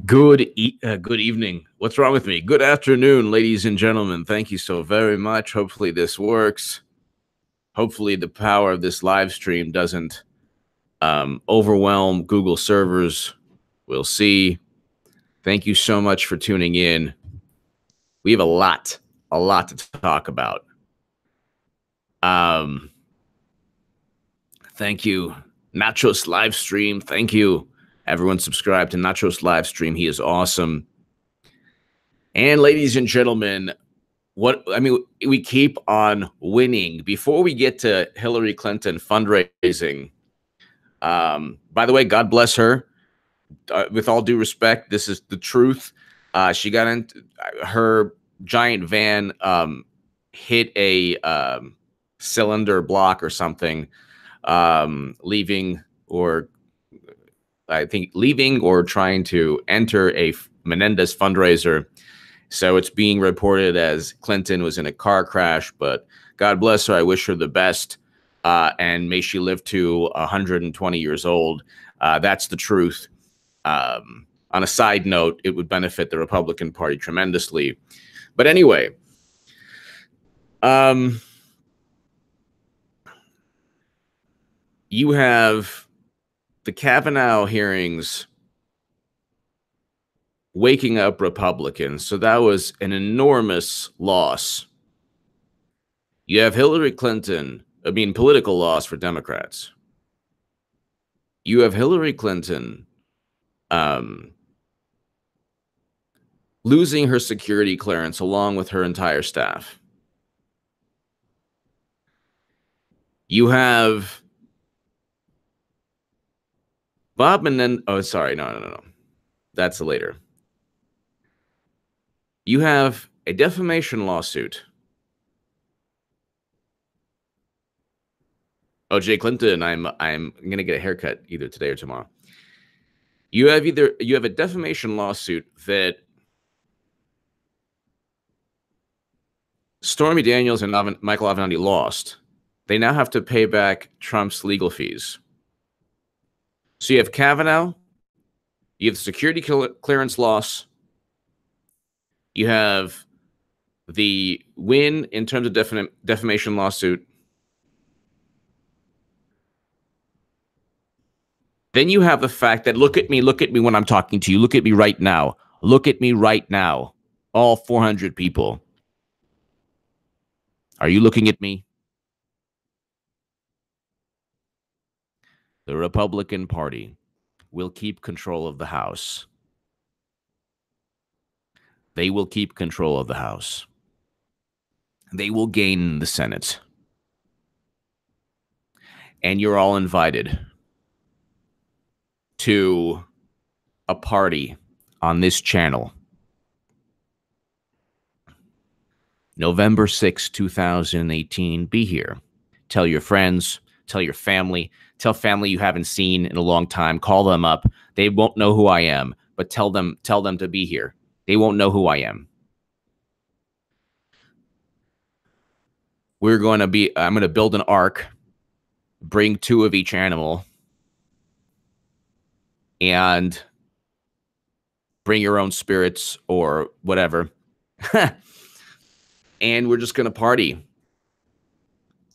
Good evening. What's wrong with me? Good afternoon, ladies and gentlemen. Thank you so very much. Hopefully this works. Hopefully the power of this live stream doesn't overwhelm Google servers. We'll see. Thank you so much for tuning in. We have a lot to talk about. Thank you, Nachos live stream. Thank you. Everyone subscribe to Nachos live stream. He is awesome. And ladies and gentlemen, we keep on winning. Before we get to Hillary Clinton fundraising, by the way, God bless her. With all due respect, this is the truth. She got into her giant van, hit a cylinder block or something, leaving or trying to enter a Menendez fundraiser. So it's being reported as Clinton was in a car crash, but God bless her. I wish her the best, and may she live to 120 years old. That's the truth. On a side note, it would benefit the Republican Party tremendously. But anyway, you have the Kavanaugh hearings waking up Republicans. So that was an enormous loss. You have Hillary Clinton, political loss for Democrats. You have Hillary Clinton losing her security clearance along with her entire staff. You have Bob Menendez. Oh, sorry. No. That's later. You have a defamation lawsuit. O.J. Clinton, I'm going to get a haircut either today or tomorrow. You have a defamation lawsuit that Stormy Daniels and Michael Avenatti lost. They now have to pay back Trump's legal fees. So you have Kavanaugh, you have the security clearance loss, you have the win in terms of defamation lawsuit. Then you have the fact that look at me when I'm talking to you. Look at me right now. Look at me right now. All 400 people. Are you looking at me? The Republican Party will keep control of the House. They will keep control of the House. They will gain the Senate. And you're all invited to a party on this channel. November 6, 2018. Be here. Tell your friends. Tell your family. Tell family you haven't seen in a long time. Call them up. They won't know who I am, but tell them to be here. They won't know who I am. I'm going to build an ark, bring 2 of each animal, and bring your own spirits or whatever. And we're just going to party.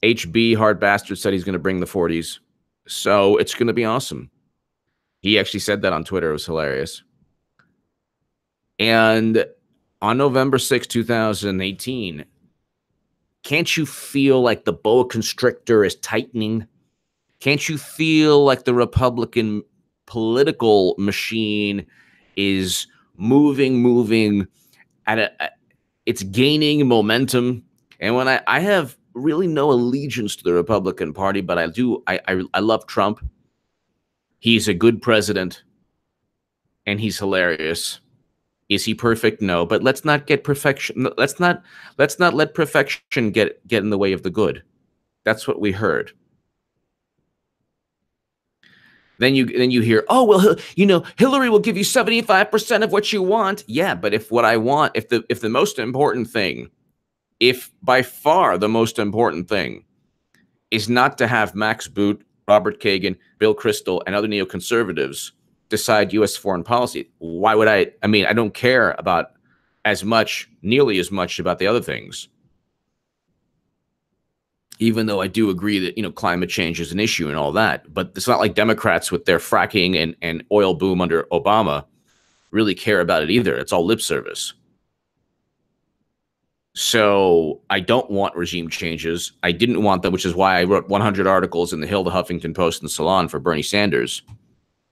HB Hard Bastard said he's going to bring the 40s. So it's going to be awesome. He actually said that on Twitter. It was hilarious. And on November 6, 2018, can't you feel like the boa constrictor is tightening? Can't you feel like the Republican political machine is moving it's gaining momentum? And when I have really no allegiance to the Republican Party, but I love Trump. He's a good president and he's hilarious. Is he perfect? No, but let's not get perfection. Let's not let perfection get in the way of the good. That's what we heard. Then you hear, oh, well, Hillary will give you 75% of what you want. Yeah, but if what I want, if the most important thing, if by far the most important thing is not to have Max Boot, Robert Kagan, Bill Kristol, and other neoconservatives decide U.S. foreign policy. Why would I? I mean, I don't care about nearly as much about the other things. Even though I do agree that, climate change is an issue and all that, but it's not like Democrats with their fracking and oil boom under Obama really care about it either. It's all lip service. So I don't want regime changes. I didn't want them, which is why I wrote 100 articles in the Hill, the Huffington Post, and Salon for Bernie Sanders.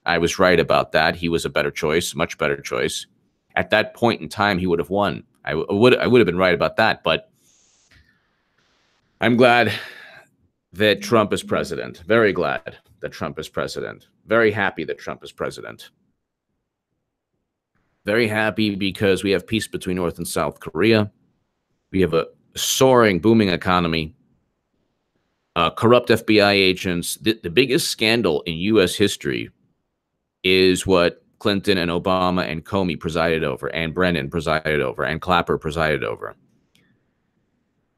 I was right about that. He was a better choice, much better choice. At that point in time, he would have won. I would have been right about that, but I'm glad that Trump is president. Very glad that Trump is president. Very happy that Trump is president. Very happy because we have peace between North and South Korea. We have a soaring, booming economy. Corrupt FBI agents. The biggest scandal in U.S. history is what Clinton and Obama and Comey presided over, and Brennan presided over, and Clapper presided over,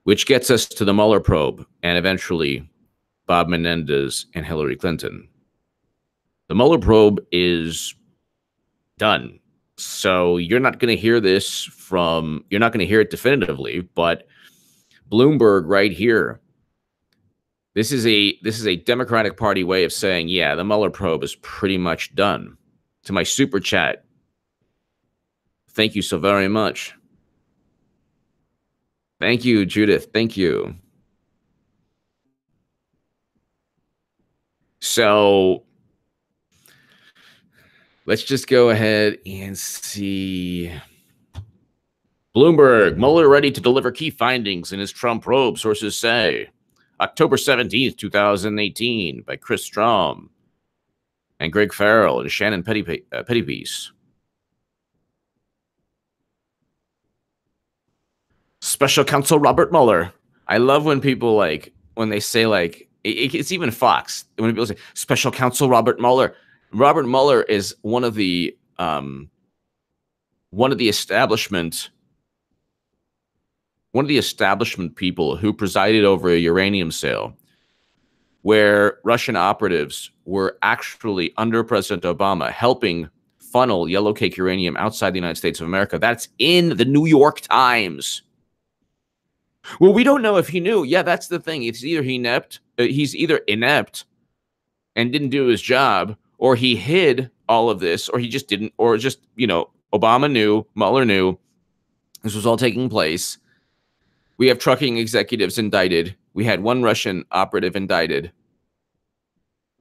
which gets us to the Mueller probe and eventually Bob Menendez and Hillary Clinton. The Mueller probe is done. So you're not going to hear you're not going to hear it definitively, but Bloomberg right here, this is a Democratic Party way of saying, yeah, the Mueller probe is pretty much done. To my super chat, thank you so very much. Thank you, Judith. Thank you. So let's just go ahead and see. Bloomberg, Mueller ready to deliver key findings in his Trump probe, sources say. October 17th, 2018, by Chris Strom and Greg Farrell and Shannon Pettypiece. Special counsel Robert Mueller. I love when people when they say it's even Fox. When people say special counsel Robert Mueller. Robert Mueller is one of the establishment people who presided over a uranium sale where Russian operatives were actually under President Obama helping funnel yellowcake uranium outside the United States of America. That's in the New York Times. Well, we don't know if he knew. Yeah, that's the thing. It's either he's either inept and didn't do his job, or he hid all of this, or he just didn't, or just, Obama knew, Mueller knew this was all taking place. We have trucking executives indicted. We had one Russian operative indicted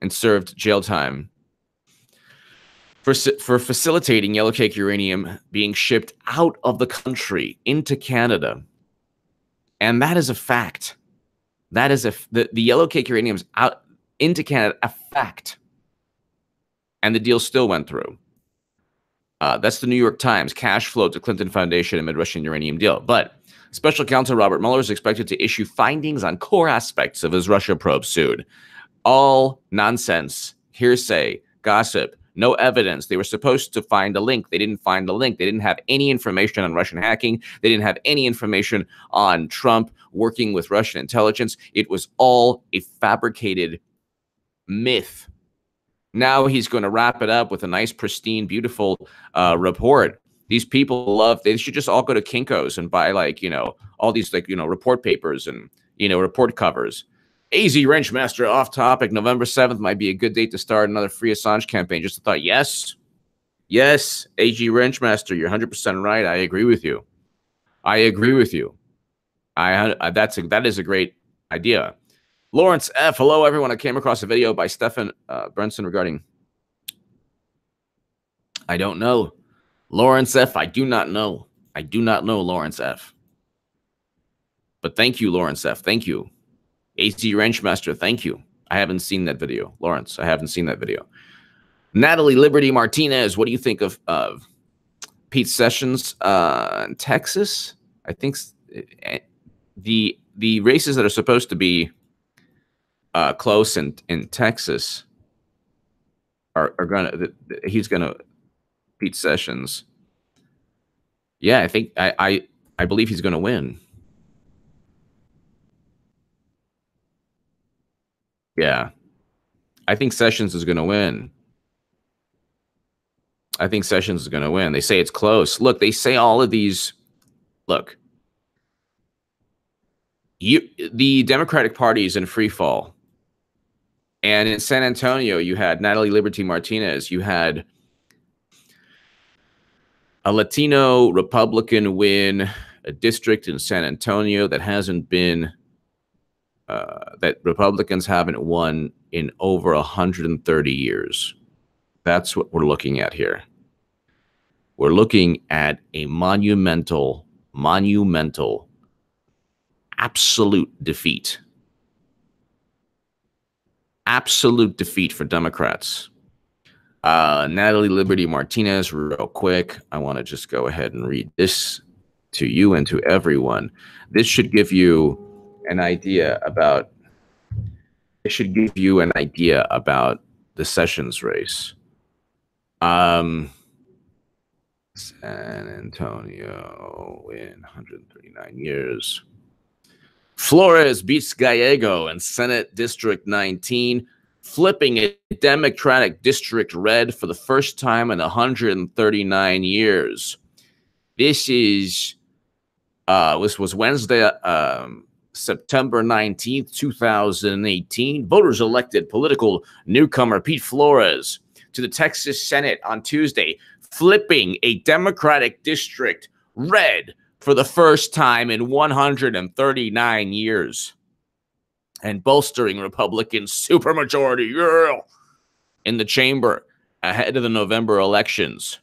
and served jail time for facilitating yellowcake uranium being shipped out of the country into Canada. And that is a fact. That is the yellowcake uranium's out into Canada, a fact. And the deal still went through. That's the New York Times. Cash flow to Clinton Foundation amid Russian uranium deal. But Special Counsel Robert Mueller is expected to issue findings on core aspects of his Russia probe soon. All nonsense, hearsay, gossip, no evidence. They were supposed to find a link. They didn't find a link. They didn't have any information on Russian hacking. They didn't have any information on Trump working with Russian intelligence. It was all a fabricated myth. Now he's going to wrap it up with a nice, pristine, beautiful report. These people they should just all go to Kinko's and buy all these report papers and, report covers. AZ Wrenchmaster off topic. November 7th might be a good date to start another free Assange campaign. Just a thought. Yes, AZ Wrenchmaster, you're 100% right. I agree with you. That is a great idea. Lawrence F. Hello, everyone. I came across a video by Stefan Brenson regarding. I don't know. Lawrence F. I do not know. Lawrence F. But thank you, Lawrence F. Thank you. AC Wrenchmaster, thank you. I haven't seen that video. Lawrence, I haven't seen that video. Natalie Liberty Martinez, what do you think of Pete Sessions in Texas? I think the races that are supposed to be close in Texas are he's gonna Pete Sessions. Yeah, I think I believe he's gonna win. Yeah, I think Sessions is gonna win. I think Sessions is going to win. They say it's close. Look, they say all of these. Look, the Democratic Party is in free fall. And in San Antonio, you had Natalie Liberty Martinez. You had a Latino Republican win a district in San Antonio that hasn't been, that Republicans haven't won in over 130 years. That's what we're looking at here. We're looking at a monumental, absolute defeat. Absolute defeat for Democrats. Natalie Liberty Martinez, real quick. I want to just go ahead and read this to you and to everyone. This should give you an idea about. It should give you an idea about the Sessions race. San Antonio in 139 years. Flores beats Gallego in Senate District 19, flipping a Democratic district red for the first time in 139 years. This was Wednesday, September 19th, 2018. Voters elected political newcomer Pete Flores to the Texas Senate on Tuesday, flipping a Democratic district red for the first time in 139 years and bolstering Republican supermajority in the chamber ahead of the November elections.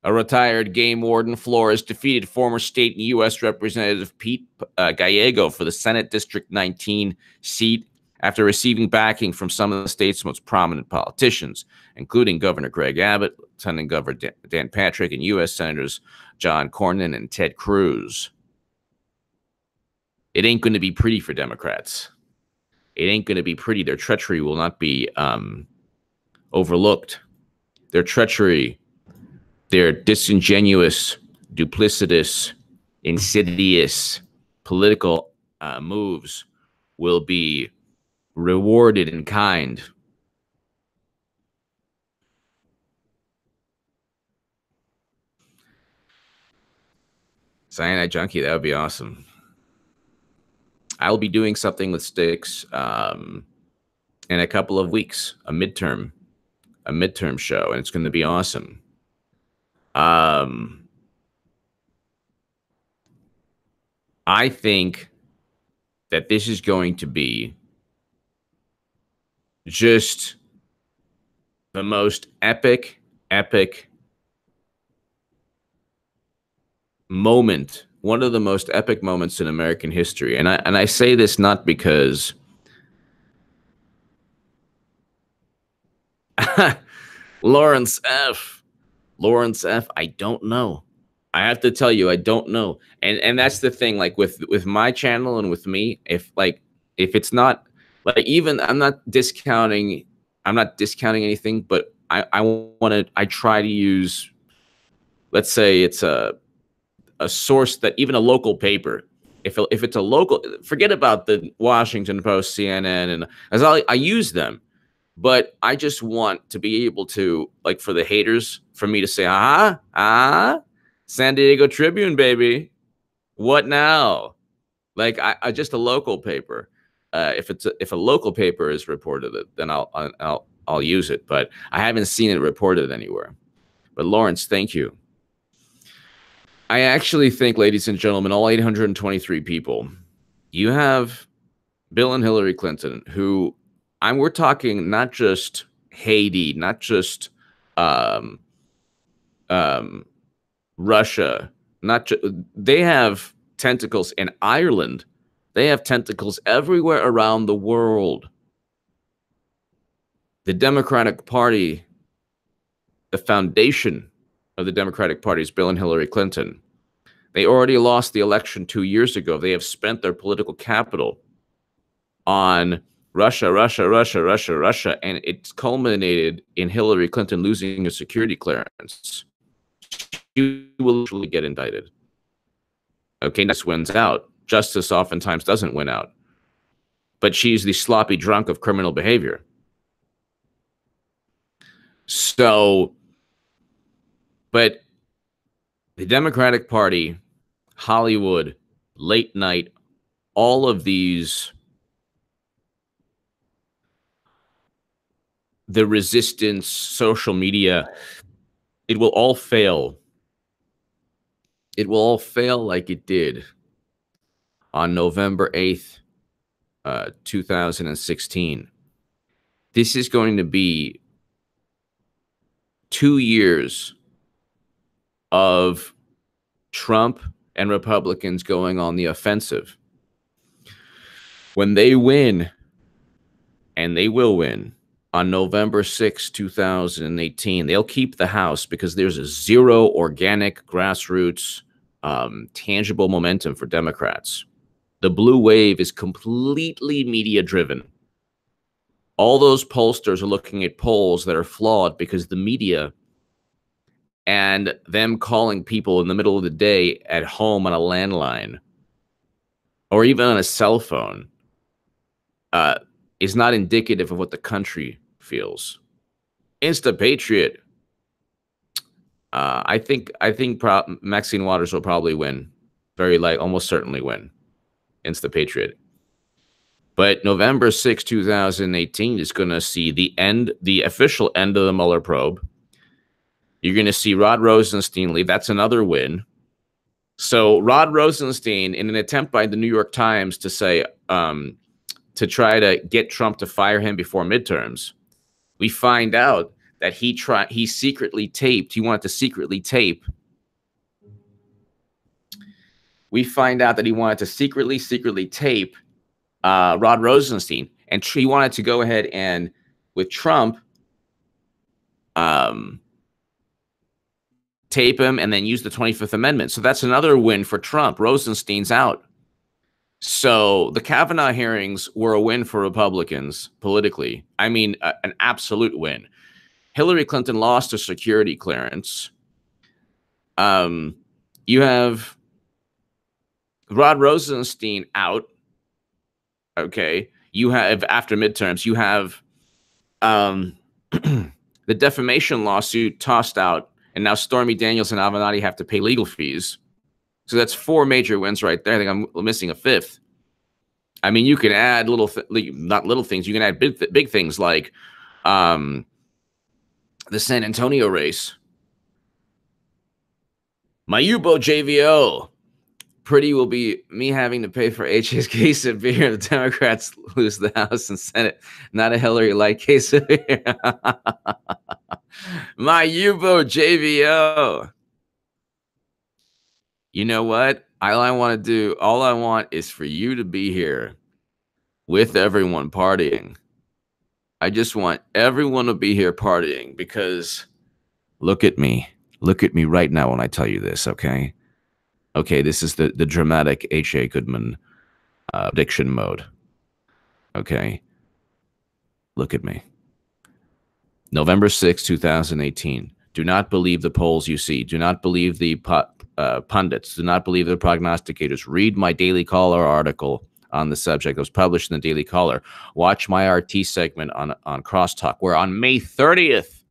A retired game warden, Flores defeated former state and U.S. Representative Pete Gallego for the Senate District 19 seat after receiving backing from some of the state's most prominent politicians, including Governor Greg Abbott, Lieutenant Governor Dan Patrick, and U.S. Senators John Cornyn and Ted Cruz. It ain't going to be pretty for Democrats. It ain't going to be pretty. Their treachery will not be overlooked. Their treachery, their disingenuous, duplicitous, insidious political moves will be rewarded in kind. Cyanide Junkie, that would be awesome. I'll be doing something with Styx in a couple of weeks, a midterm show, and it's going to be awesome. I think that this is going to be just the most epic moment, one of the most epic moments in American history. And I say this not because Lawrence F, I don't know. I have to tell you, I don't know. And that's the thing, like with my channel and with me, if it's not like, even I'm not discounting anything, but I try to use, let's say it's a source that even a local paper, if it's a local, forget about the Washington Post, CNN, and as I use them, but I just want to be able to, like, for the haters, for me to say, San Diego Tribune, baby, what now? Like, I just a local paper. If a local paper is reported it, then I'll use it, but I haven't seen it reported anywhere. But Lawrence, thank you. I actually think, ladies and gentlemen, all 823 people, you have Bill and Hillary Clinton, who we're talking not just Haiti, not just Russia, they have tentacles in Ireland. They have tentacles everywhere around the world. The Democratic Party, the foundation of the Democratic Party is Bill and Hillary Clinton. They already lost the election 2 years ago. They have spent their political capital on Russia, and it's culminated in Hillary Clinton losing a security clearance. She will literally get indicted. Okay, this wins out. Justice oftentimes doesn't win out. But she's the sloppy drunk of criminal behavior. So But the Democratic Party, Hollywood, late night, all of these, the resistance, social media, it will all fail. It will all fail like it did on November 8th, 2016. This is going to be 2 years of Trump and Republicans going on the offensive. When they win, and they will win, on November 6, 2018, they'll keep the House because there's a zero organic, grassroots, tangible momentum for Democrats. The blue wave is completely media-driven. All those pollsters are looking at polls that are flawed because the media and them calling people in the middle of the day at home on a landline or even on a cell phone is not indicative of what the country feels. Insta Patriot. I think Maxine Waters will probably win. Almost certainly win. Insta Patriot. But November 6, 2018 is going to see the official end of the Mueller probe. You're going to see Rod Rosenstein leave. That's another win. So Rod Rosenstein, in an attempt by the New York Times to say, to try to get Trump to fire him before midterms, we find out that he secretly taped. He wanted to secretly tape. We find out that he wanted to secretly tape Rod Rosenstein, and he wanted to go ahead and with Trump, tape him and then use the 25th Amendment. So that's another win for Trump. Rosenstein's out. So the Kavanaugh hearings were a win for Republicans politically. I mean, an absolute win. Hillary Clinton lost her security clearance. You have Rod Rosenstein out. Okay. You have, after midterms, you have the defamation lawsuit tossed out. And now Stormy Daniels and Avenatti have to pay legal fees. So that's 4 major wins right there. I think I'm missing a 5th. I mean, you can add not little things. You can add big things like the San Antonio race. My U-boat JVO. Pretty will be me having to pay for HA's case of beer. The Democrats lose the House and Senate. Not a Hillary-like case of beer. My U-boat JVO. You know what? All I want is for you to be here with everyone partying. I just want everyone to be here partying because look at me. Look at me right now when I tell you this, okay? Okay, this is the dramatic H.A. Goodman prediction mode. Okay? Look at me. November 6, 2018. Do not believe the polls you see. Do not believe the pundits. Do not believe the prognosticators. Read my Daily Caller article on the subject. It was published in the Daily Caller. Watch my RT segment on Crosstalk, where on May 30th,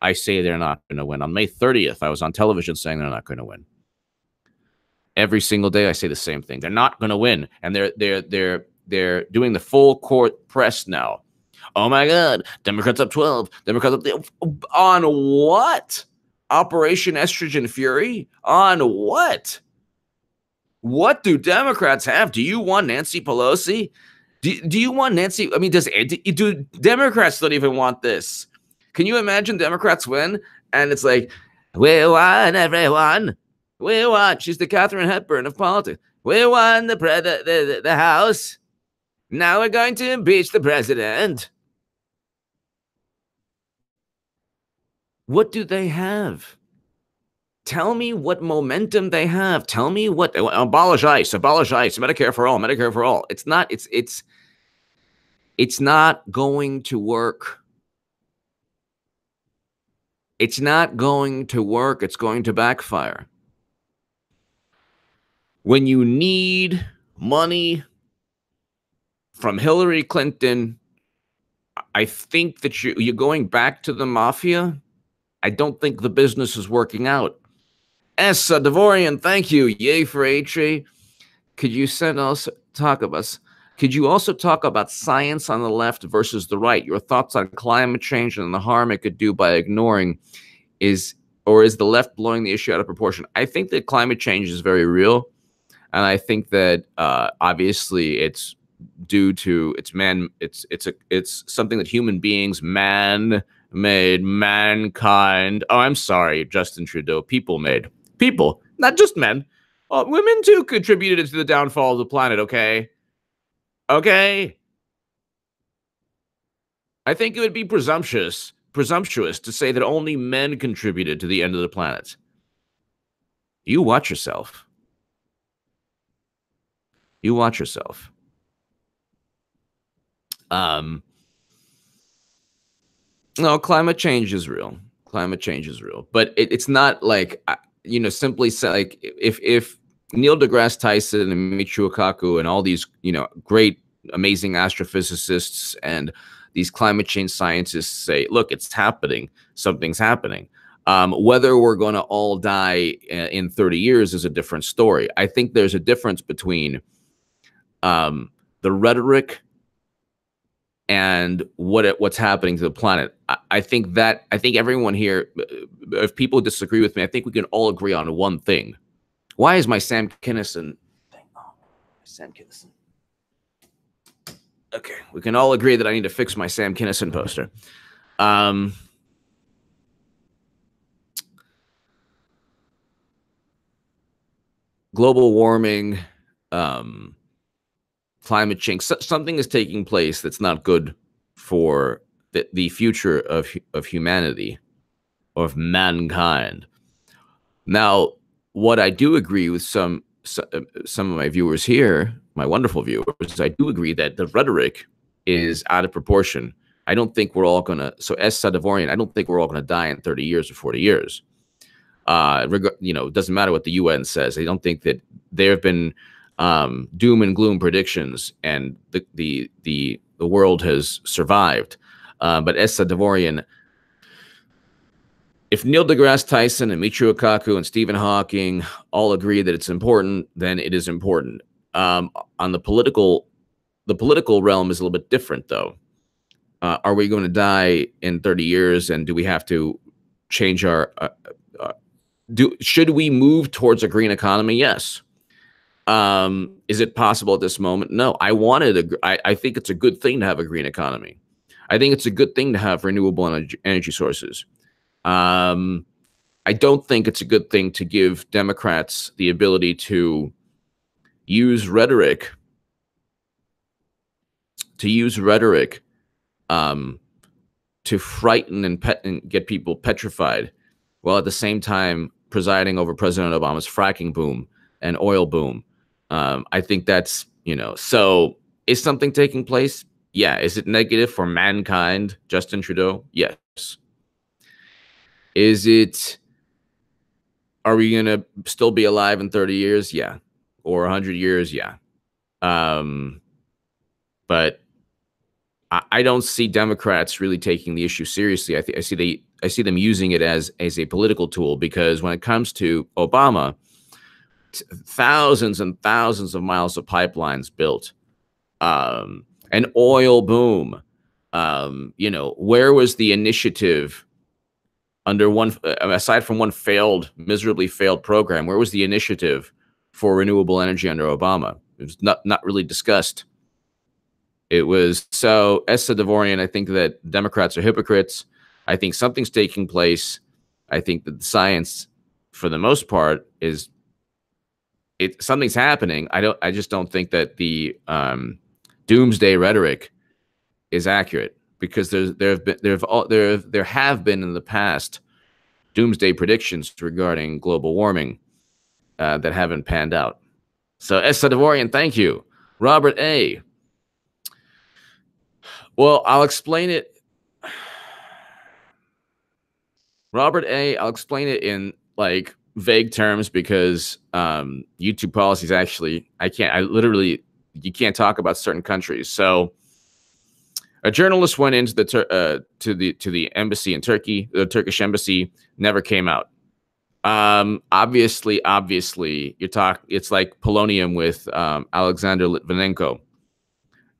I say they're not going to win. On May 30th, I was on television saying they're not going to win. Every single day, I say the same thing. They're not going to win, and they're doing the full court press now. Oh my God, Democrats up 12. Democrats up on what? Operation Estrogen Fury? On what? What do Democrats have? Do you want Nancy Pelosi? Do you want Nancy? I mean, do Democrats don't even want this? Can you imagine Democrats win? And it's like, we won, everyone. We won. She's the Katharine Hepburn of politics. We won the House. Now we're going to impeach the president. What do they have? Tell me what momentum they have. Tell me what abolish ICE, Medicare for all, Medicare for all. It's not going to work. It's not going to work. It's going to backfire. When you need money from Hillary Clinton, I think that you're going back to the mafia. I don't think the business is working out. S. Devorian, thank you. Yay for HA. Could you talk about? Could you also talk about science on the left versus the right? Your thoughts on climate change and the harm it could do by ignoring is the left blowing the issue out of proportion? I think that climate change is very real, and I think that obviously it's due to it's something that human beings, man-made, mankind. Oh, I'm sorry, Justin Trudeau. People, not just men. Women too contributed to the downfall of the planet. Okay. I think it would be presumptuous to say that only men contributed to the end of the planet. You watch yourself. No, climate change is real. But it's not like simply say, like, if Neil deGrasse Tyson and Michio Kaku and all these great amazing astrophysicists and these climate change scientists say, look, it's happening, something's happening. Whether we're going to all die in 30 years is a different story. I think there's a difference between the rhetoric and what's happening to the planet. I think everyone here, if people disagree with me, I think we can all agree on one thing. Why is my Sam Kinison thing? Oh, Sam Kinison. Okay, we can all agree that I need to fix my Sam Kinison poster. Global warming, climate change, something is taking place that's not good for the future of humanity, of mankind. Now, what I do agree with some of my viewers here, my wonderful viewers, I do agree that the rhetoric is out of proportion. I don't think we're all going to, so S. Sadavorian, I don't think we're all going to die in 30 years or 40 years. It doesn't matter what the UN says. I don't think that there have been doom and gloom predictions and the world has survived. But S. Sadavorian, if Neil deGrasse Tyson and Michio Kaku and Stephen Hawking all agree that it's important, then it is important. On the political realm is a little bit different, though. Are we going to die in 30 years, and do we have to change our? Should we move towards a green economy? Yes. Is it possible at this moment? No. I think it's a good thing to have a green economy. I think it's a good thing to have renewable energy sources. I don't think it's a good thing to give Democrats the ability to use rhetoric to frighten and get people petrified, while at the same time presiding over President Obama's fracking boom and oil boom. I think that's, so is something taking place? Yeah. Is it negative for mankind, Justin Trudeau? Yes. Are we going to still be alive in 30 years? Yeah. Or 100 years? Yeah. But I don't see Democrats really taking the issue seriously. I see them using it as a political tool, because when it comes to Obama, thousands and thousands of miles of pipelines built, an oil boom. Where was the initiative under one, aside from one miserably failed program? Where was the initiative for renewable energy under Obama? It was not really discussed. It was so. Essa Devorian, I think that Democrats are hypocrites. I think something's taking place. I think that the science, for the most part, something's happening. I just don't think that the doomsday rhetoric is accurate, because there have been in the past doomsday predictions regarding global warming that haven't panned out. So Essa Devorian, thank you. Robert A. Well, I'll explain it. Robert A., I'll explain it in like vague terms, because YouTube policies you can't talk about certain countries. So A journalist went into the embassy in Turkey, the Turkish embassy, never came out. Obviously, it's like polonium with Alexander Litvinenko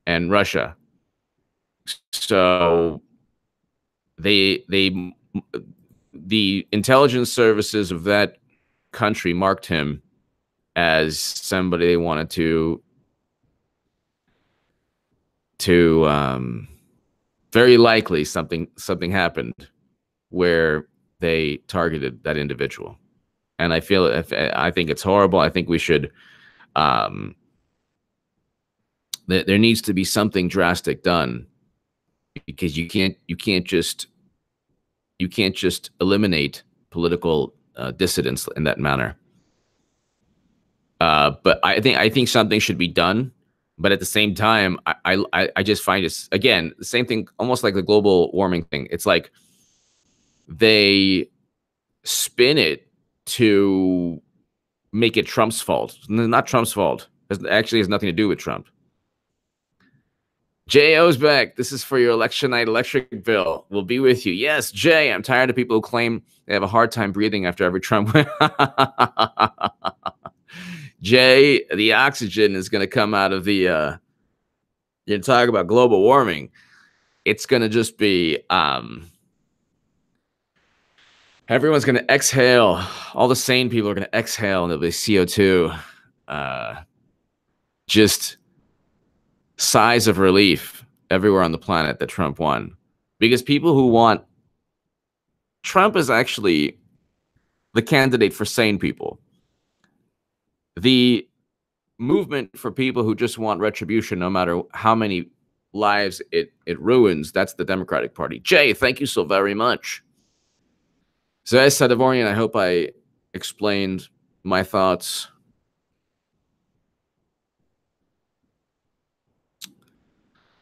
and Russia. So the intelligence services of that country marked him as somebody they wanted to very likely something happened where they targeted that individual. And I think it's horrible. I think we should there needs to be something drastic done, because you can't just eliminate political dissidents in that manner. But I think something should be done. But at the same time, I just find it's, again, the same thing, almost like the global warming thing. It's like they spin it to make it Trump's fault. Not Trump's fault. It actually has nothing to do with Trump. J.O.'s back. This is for your election night electric bill. We'll be with you. Yes, Jay, I'm tired of people who claim they have a hard time breathing after every Trump win. Jay, the oxygen is going to come out of the, you talk about global warming. It's going to just be, everyone's going to exhale. All the sane people are going to exhale, and it'll be CO2. Just sighs of relief everywhere on the planet that Trump won. Because people who want Trump is actually the candidate for sane people. The movement for people who just want retribution, no matter how many lives it ruins, that's the Democratic Party. Jay, thank you so very much. Zay Sadavorian, I hope I explained my thoughts.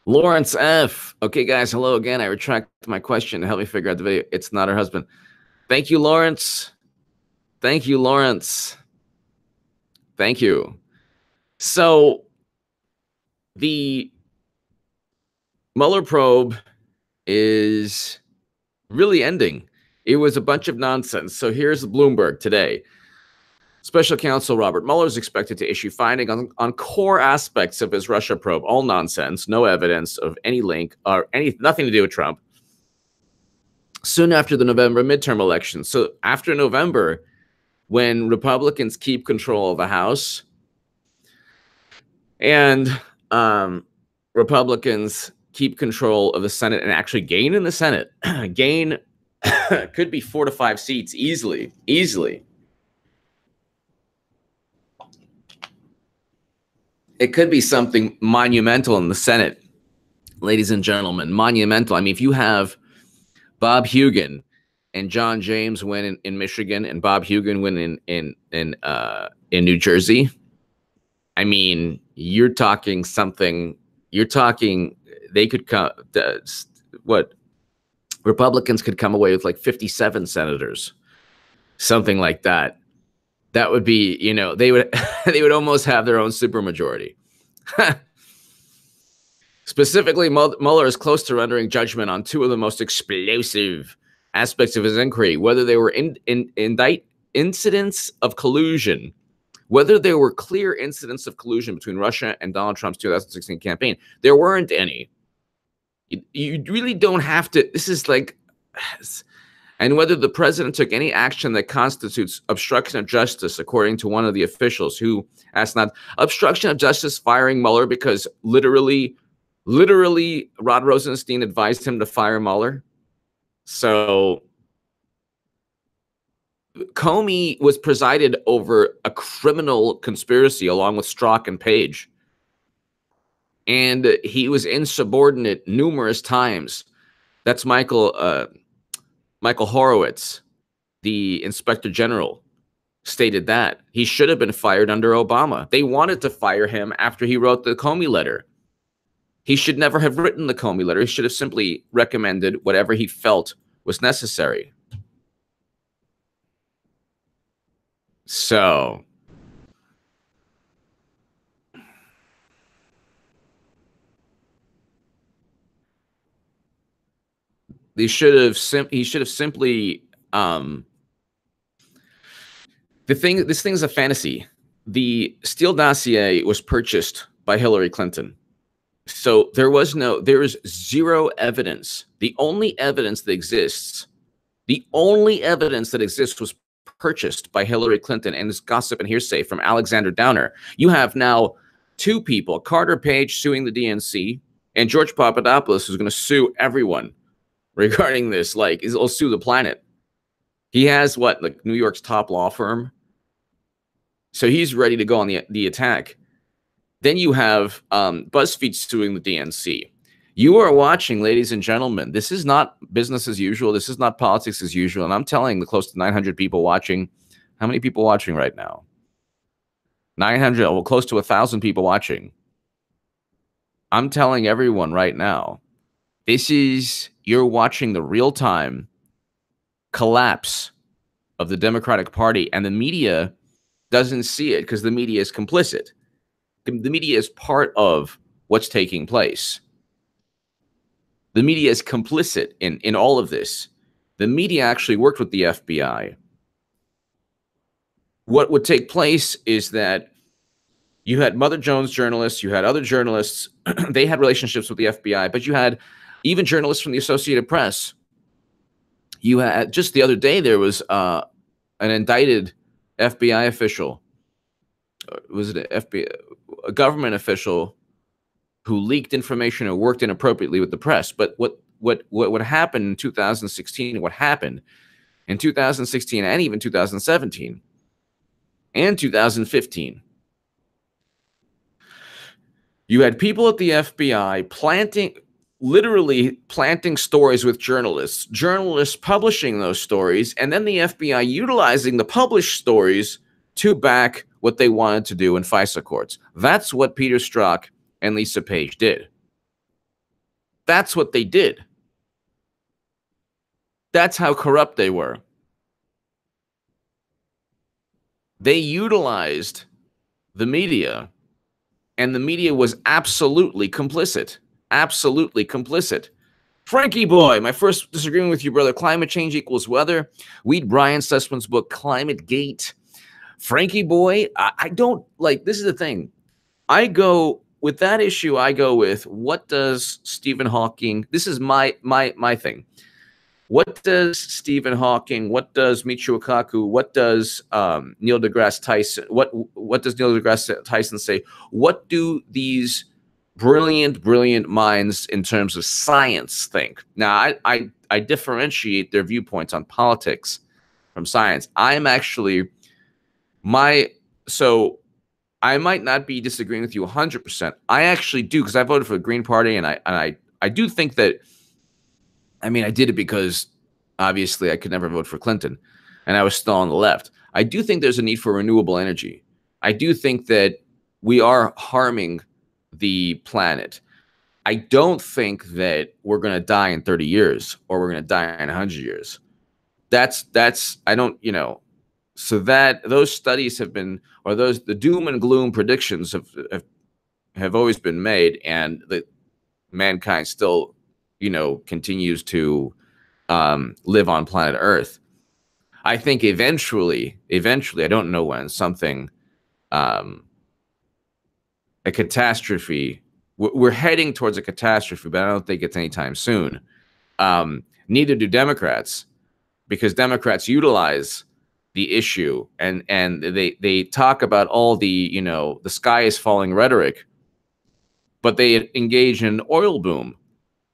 Lawrence F. Okay, guys, hello again. I retract my question to help me figure out the video. It's not her husband. Thank you, Lawrence. Thank you, Lawrence. Thank you. So the Mueller probe is really ending. It was a bunch of nonsense. So here's Bloomberg today. Special counsel Robert Mueller is expected to issue findings on core aspects of his Russia probe. All nonsense, no evidence of any link or nothing to do with Trump. Soon after the November midterm election. So after November, when Republicans keep control of the House and Republicans keep control of the Senate and actually gain in the Senate, gain could be 4 to 5 seats easily. It could be something monumental in the Senate, ladies and gentlemen, monumental. I mean, if you have Bob Hugin and John James win in Michigan and Bob Hugin win in New Jersey, I mean, you're talking something. You're talking they could come. What Republicans could come away with like 57 senators, something like that. That would be, they would they would almost have their own supermajority. Specifically, Mueller is close to rendering judgment on 2 of the most explosive aspects of his inquiry, whether they were incidents of collusion, whether there were clear incidents of collusion between Russia and Donald Trump's 2016 campaign. There weren't any. You really don't have to. This is like, and whether the president took any action that constitutes obstruction of justice, according to one of the officials who asked not obstruction of justice, firing Mueller because literally Rod Rosenstein advised him to fire Mueller. So Comey was presided over a criminal conspiracy along with Strzok and Page. And he was insubordinate numerous times. That's Michael Horowitz, the inspector general, stated that. He should have been fired under Obama. They wanted to fire him after he wrote the Comey letter. He should never have written the Comey letter. He should have simply recommended whatever he felt was necessary. So he should have simply this thing is a fantasy. The Steele dossier was purchased by Hillary Clinton. So there is zero evidence. The only evidence that exists was purchased by Hillary Clinton, and this gossip and hearsay from Alexander Downer. You have now two people, Carter Page suing the DNC, and George Papadopoulos, who's going to sue everyone regarding this. Like, he'll sue the planet. He has like New York's top law firm. So he's ready to go on the attack. Then you have BuzzFeed suing the DNC. You are watching, ladies and gentlemen. This is not business as usual. This is not politics as usual. And I'm telling the close to 900 people watching. How many people watching right now? 900, well, close to 1,000 people watching. I'm telling everyone right now, you're watching the real-time collapse of the Democratic Party, and the media doesn't see it because the media is complicit. The media is part of what's taking place. The media is complicit in all of this. The media actually worked with the FBI. What would take place is that you had Mother Jones journalists, you had other journalists, they had relationships with the FBI, but you had even journalists from the Associated Press. You had, just the other day, there was an indicted FBI official. Was it a government official who leaked information or worked inappropriately with the press? But what happened in 2016, what happened in 2016 and even 2017 and 2015, you had people at the FBI literally planting stories with journalists publishing those stories, and then the FBI utilizing the published stories to back what they wanted to do in FISA courts. That's what Peter Strzok and Lisa Page did. That's what they did. That's how corrupt they were. They utilized the media, and the media was absolutely complicit. Absolutely complicit. Frankie boy, my first disagreement with you, brother. Climate change equals weather. Read Brian Sussman's book, Climate Gate. Frankie boy, I don't like, this is the thing. I go with that issue. I go with, what does Stephen Hawking, this is my thing. What does Stephen Hawking, what does Michio Kaku, what does Neil deGrasse Tyson, what does Neil deGrasse Tyson say? What do these brilliant minds in terms of science think? Now, I differentiate their viewpoints on politics from science. I'm actually so I might not be disagreeing with you 100%. I actually do, because I voted for the Green Party, and I do think that, I mean, I did it because obviously I could never vote for Clinton, and I was still on the left. I do think there's a need for renewable energy. I do think that we are harming the planet. I don't think that we're going to die in 30 years or we're going to die in 100 years. I don't, so that those studies have been, or the doom and gloom predictions have always been made, and that mankind still, continues to live on planet Earth. I think eventually, I don't know when, something, a catastrophe. We're heading towards a catastrophe, but I don't think it's anytime soon. Neither do Democrats, because Democrats utilize the issue, and they talk about all the, the sky is falling rhetoric, but they engage in an oil boom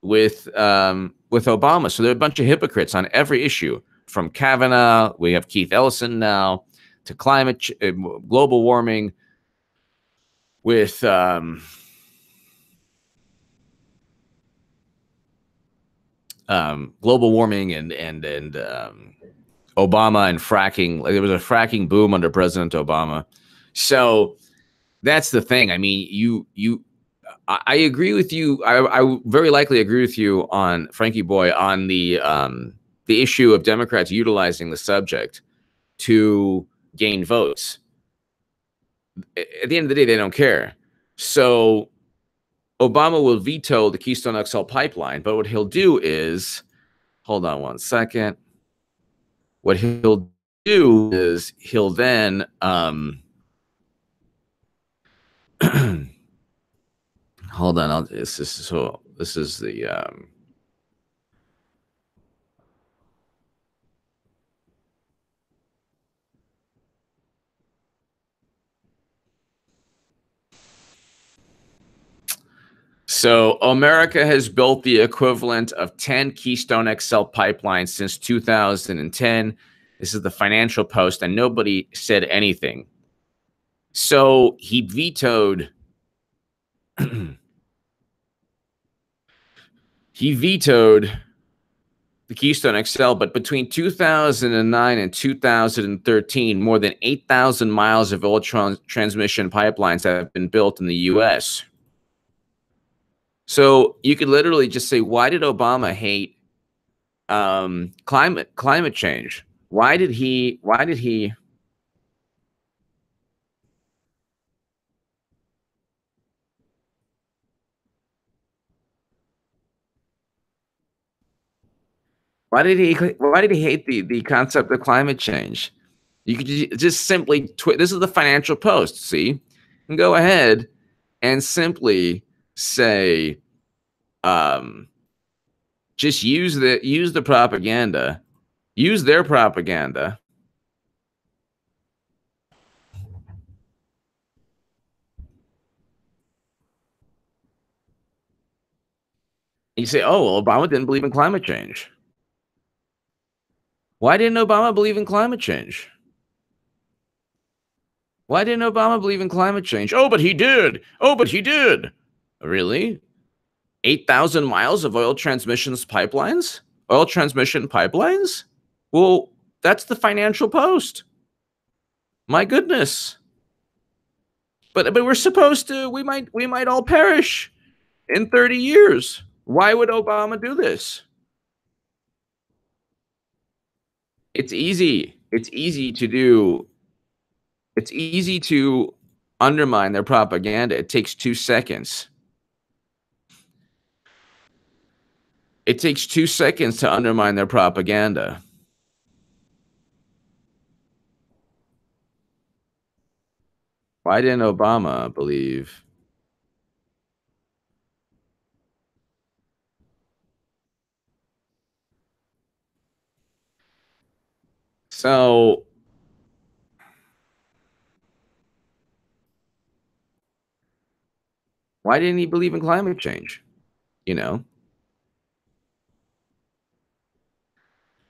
with Obama. So there are a bunch of hypocrites on every issue, from Kavanaugh, we have Keith Ellison now, to climate, global warming, with global warming and Obama and fracking. Like, there was a fracking boom under President Obama. So that's the thing. I mean, I agree with you. I very likely agree with you on, Frankie boy, on the issue of Democrats utilizing the subject to gain votes. At the end of the day, they don't care. So Obama will veto the Keystone XL pipeline, but what he'll do is Hold on one second. What he'll do is he'll then hold on. This is the so America has built the equivalent of 10 Keystone XL pipelines since 2010. This is the Financial Post, and nobody said anything. So he vetoed he vetoed the Keystone XL, but between 2009 and 2013, more than 8,000 miles of oil transmission pipelines have been built in the U.S. So you could literally just say, why did Obama hate climate change? Why did he why did he hate the concept of climate change? You could just simply this is the Financial Post, see? And go ahead and simply say just use the propaganda, use their propaganda. And you say, oh, well, Obama didn't believe in climate change. Why didn't Obama believe in climate change? Why didn't Obama believe in climate change? Oh, but he did. Oh, but he did. Really? 8,000 miles of oil transmission pipelines? Well, that's the Financial Post. My goodness. But we're supposed to, we might all perish in 30 years. Why would Obama do this? It's easy. It's easy to do. It's easy to undermine their propaganda. It takes 2 seconds. It takes 2 seconds to undermine their propaganda. Why didn't Obama believe? So why didn't he believe in climate change? You know,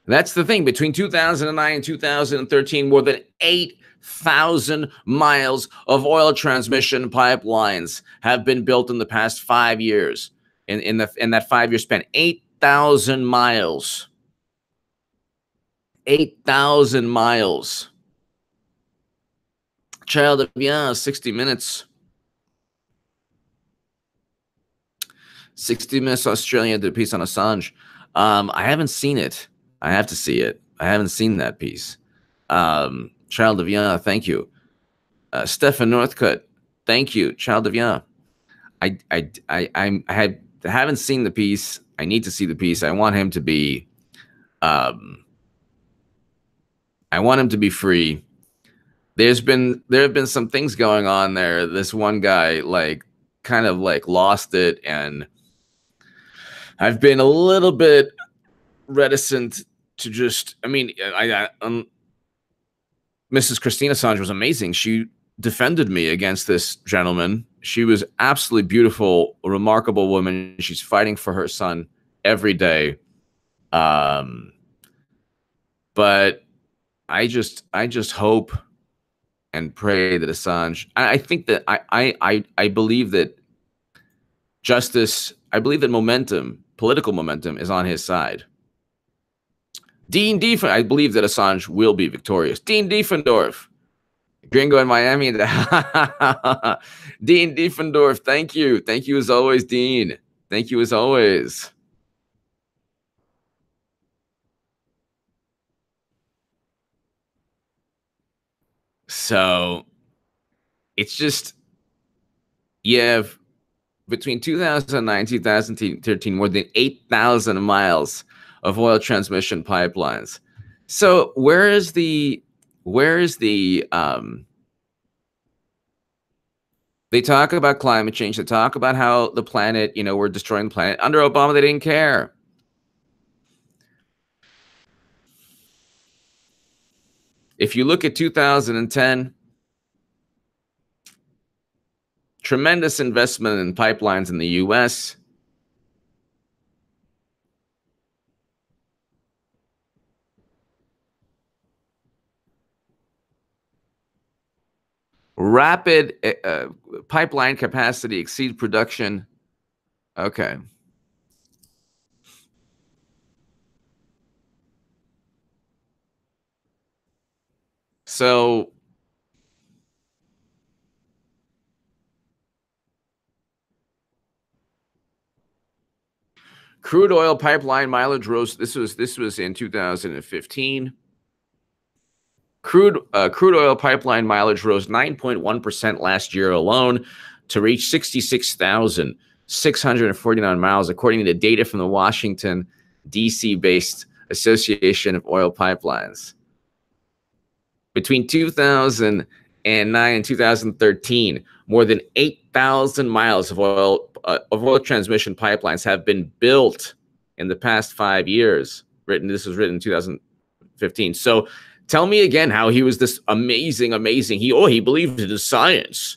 that's the thing. Between 2009 and 2013, more than 8,000 miles of oil transmission pipelines have been built in the past 5 years. In that 5-year span, 8,000 miles. 8,000 miles. Child of 60 minutes. 60 Minutes Australia did a piece on Assange. I haven't seen it. I have to see it. I haven't seen that piece. Child of thank you. Stefan Northcutt, thank you. Child of I haven't seen the piece. I need to see the piece. I want him to be free. There have been some things going on there. This one guy kind of lost it, and I've been a little bit reticent to just. I mean, Mrs. Christina Assange was amazing. She defended me against this gentleman. She was absolutely beautiful, a remarkable woman. She's fighting for her son every day. But I just hope and pray that Assange. I think that I believe that justice. I believe that political momentum, is on his side. Dean Diefendorf. I believe that Assange will be victorious. Dean Diefendorf, Gringo in Miami. Dean Diefendorf, thank you as always, Dean. Thank you as always. So it's just, you have between 2009 and 2013 more than 8,000 miles of oil transmission pipelines. So where is the they talk about climate change, they talk about how the planet, we're destroying the planet. Under Obama, they didn't care. If you look at 2010, tremendous investment in pipelines in the US. Rapid pipeline capacity exceed production. Okay. So crude oil pipeline mileage rose. This was in 2015. Crude oil pipeline mileage rose 9.1% last year alone to reach 66,649 miles, according to data from the Washington, D.C.-based Association of Oil Pipelines. Between 2009 and 2013, more than 8,000 miles of oil transmission pipelines have been built in the past 5 years. This was written in 2015. So tell me again how he was this amazing. He believed in science.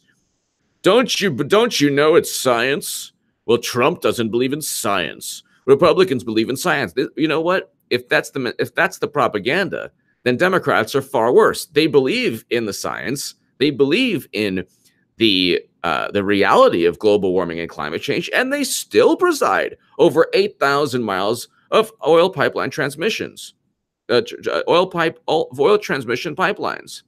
Don't you know it's science? Well, Trump doesn't believe in science. Republicans believe in science. You know what? If that's the propaganda, then Democrats are far worse. They believe in the science. They believe in the reality of global warming and climate change, and they still preside over 8,000 miles of oil pipeline transmissions, oil transmission pipelines.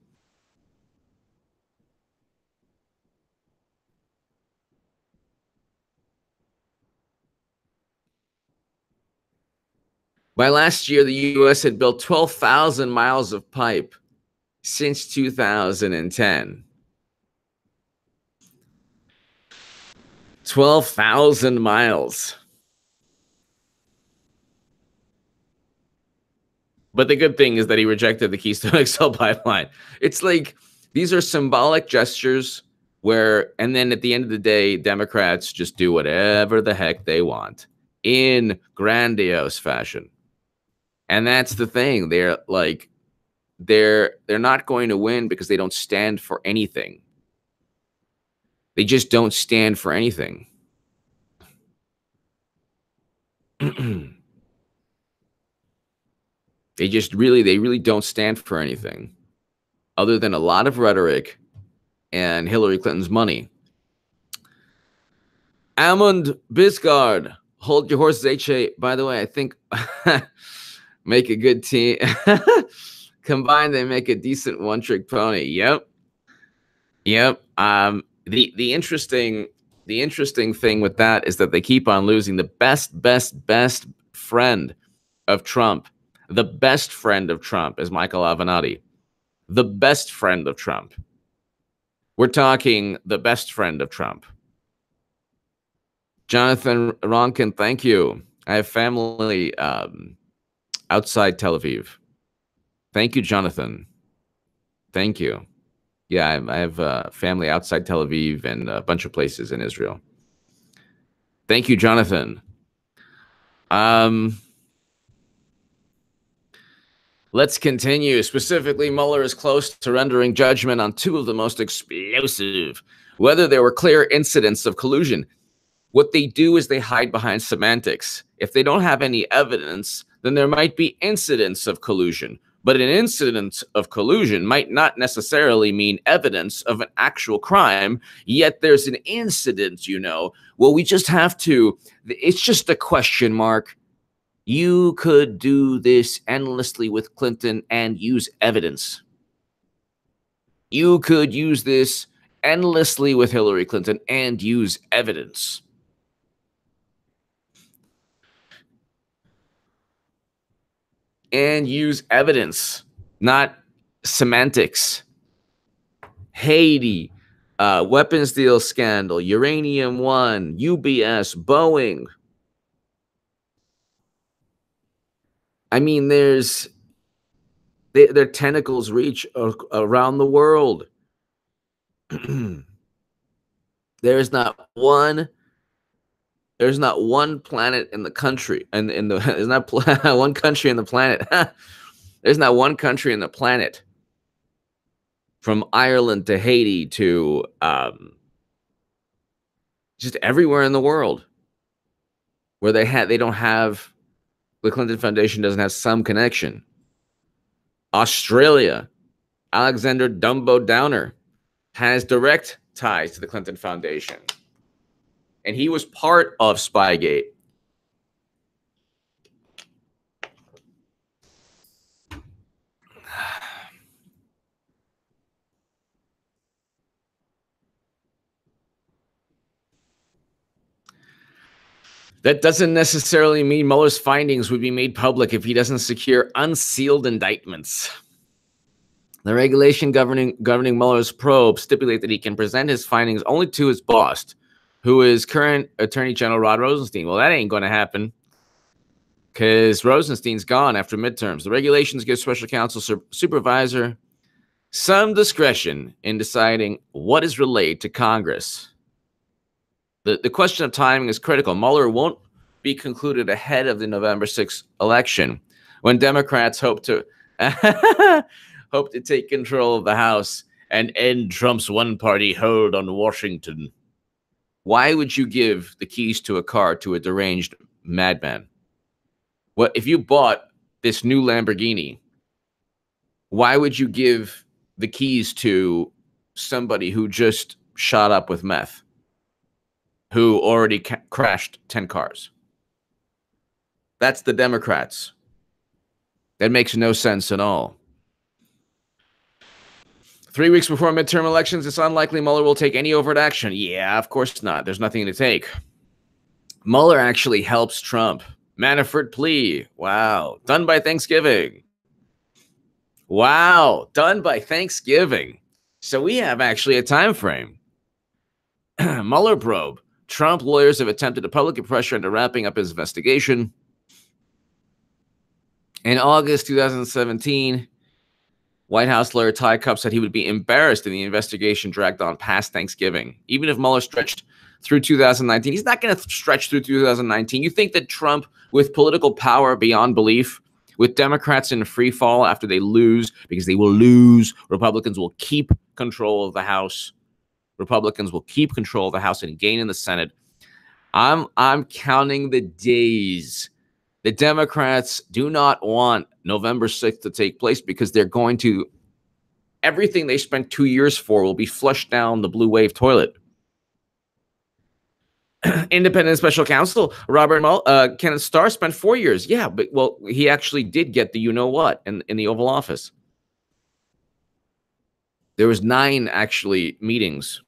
By last year, the U.S. had built 12,000 miles of pipe since 2010. 12,000 miles. But the good thing is that he rejected the Keystone XL pipeline. It's like these are symbolic gestures and then at the end of the day, Democrats just do whatever the heck they want in grandiose fashion. And that's the thing. They're not going to win because they don't stand for anything. They just don't stand for anything. They really don't stand for anything other than a lot of rhetoric and Hillary Clinton's money. Amund Bisgard, hold your horses, HA. By the way, I think make a good team. Combined, they make a decent one-trick pony. Yep. The interesting thing with that is that they keep on losing the best friend of Trump. The best friend of Trump is Michael Avenatti. The best friend of Trump. We're talking the best friend of Trump. Jonathan Ronkin, thank you. I have family outside Tel Aviv. Thank you, Jonathan. Thank you. Yeah, I have family outside Tel Aviv and a bunch of places in Israel. Thank you, Jonathan. Let's continue. Specifically, Mueller is close to rendering judgment on two of the most explosive, whether there were clear incidents of collusion. What they do is they hide behind semantics. If they don't have any evidence, then there might be incidents of collusion. But an incident of collusion might not necessarily mean evidence of an actual crime, yet there's an incident, Well, we just have to, it's just a question mark. You could do this endlessly with Clinton and use evidence. You could use this endlessly with Hillary Clinton and use evidence. And use evidence, not semantics. Haiti, weapons deal scandal, Uranium One, UBS, Boeing. I mean, their tentacles reach around the world. There's not one planet in the country, and there's not one country in the planet. There's not one country in the planet, from Ireland to Haiti to just everywhere in the world, where they don't have, the Clinton Foundation doesn't have some connection. Australia, Alexander Dumbo Downer has direct ties to the Clinton Foundation, and he was part of Spygate. That doesn't necessarily mean Mueller's findings would be made public if he doesn't secure unsealed indictments. The regulation governing Mueller's probe stipulates that he can present his findings only to his boss, who is current Attorney General Rod Rosenstein. Well, that ain't going to happen because Rosenstein's gone after midterms. The regulations give special counsel supervisor some discretion in deciding what is relayed to Congress. The question of timing is critical. Mueller won't be concluded ahead of the November 6th election, when Democrats hope to take control of the House and end Trump's one-party hold on Washington. Why would you give the keys to a car to a deranged madman? What if you bought this new Lamborghini? Why would you give the keys to somebody who just shot up with meth, who already crashed 10 cars? That's the Democrats. That makes no sense at all. 3 weeks before midterm elections, it's unlikely Mueller will take any overt action. Yeah, of course not. There's nothing to take. Mueller actually helps Trump. Manafort plea. Wow. Done by Thanksgiving. Wow. Done by Thanksgiving. So we have actually a time frame. Mueller probe. Trump lawyers have attempted to publicly pressure into wrapping up his investigation. In August 2017, White House lawyer Ty Cobb said he would be embarrassed if the investigation dragged on past Thanksgiving. Even if Mueller stretched through 2019, he's not going to stretch through 2019. You think that Trump, with political power beyond belief, with Democrats in free fall after they lose, because they will lose, Republicans will keep control of the House. Republicans will keep control of the House and gain in the Senate. I'm counting the days. The Democrats do not want November 6th to take place because they're going to, everything they spent 2 years for will be flushed down the blue wave toilet. Independent special counsel Kenneth Starr spent 4 years. Yeah, but well, he actually did get the you-know-what in the Oval Office. There was 9 actually meetings.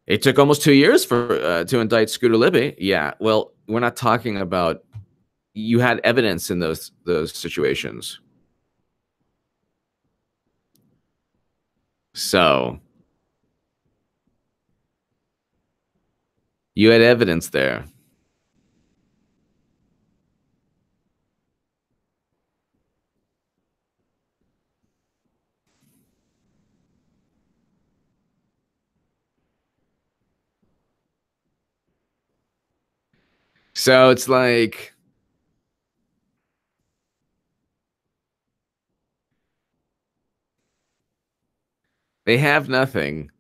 It took almost 2 years for to indict Scooter Libby. Yeah, well, we're not talking about, you had evidence in those situations. So you had evidence there. So it's like, they have nothing,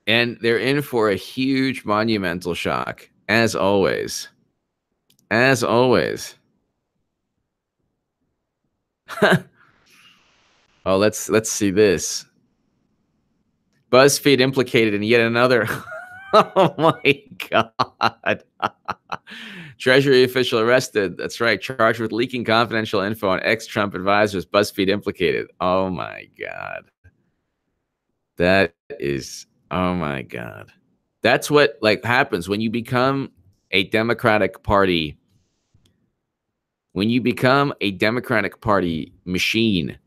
and they're in for a huge monumental shock, as always. As always. Oh, let's see this. BuzzFeed implicated in yet another. Oh my God. Treasury official arrested. That's right. Charged with leaking confidential info on ex-Trump advisors. BuzzFeed implicated. Oh my God. That is, oh my God. That's what happens when you become a Democratic Party. When you become a Democratic Party machine,